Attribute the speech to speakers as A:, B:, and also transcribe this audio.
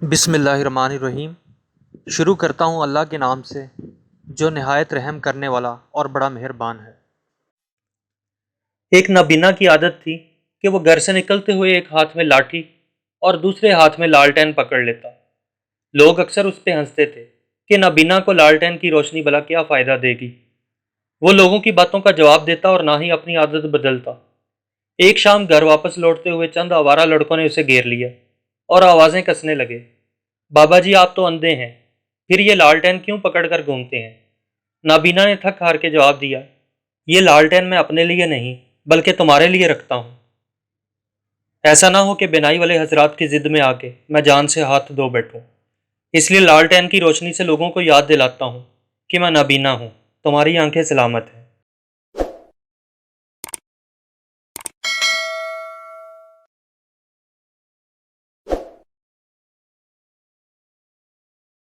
A: بسم اللہ الرحمن الرحیم۔ شروع کرتا ہوں اللہ کے نام سے جو نہایت رحم کرنے والا اور بڑا مہربان ہے۔ ایک نابینا کی عادت تھی کہ وہ گھر سے نکلتے ہوئے ایک ہاتھ میں لاٹھی اور دوسرے ہاتھ میں لالٹین پکڑ لیتا۔ لوگ اکثر اس پہ ہنستے تھے کہ نابینا کو لالٹین کی روشنی بھلا کیا فائدہ دے گی۔ وہ لوگوں کی باتوں کا جواب دیتا اور نہ ہی اپنی عادت بدلتا۔ ایک شام گھر واپس لوٹتے ہوئے چند آوارہ لڑکوں نے اسے گھیر لیا اور آوازیں کسنے لگے، بابا جی آپ تو اندھے ہیں، پھر یہ لالٹین کیوں پکڑ کر گھومتے ہیں؟ نابینا نے تھک ہار کے جواب دیا، یہ لالٹین میں اپنے لیے نہیں بلکہ تمہارے لیے رکھتا ہوں۔ ایسا نہ ہو کہ بینائی والے حضرات کی ضد میں آ کے میں جان سے ہاتھ دھو بیٹھوں، اس لیے لالٹین کی روشنی سے لوگوں کو یاد دلاتا ہوں کہ میں نابینا ہوں، تمہاری آنکھیں سلامت ہیں۔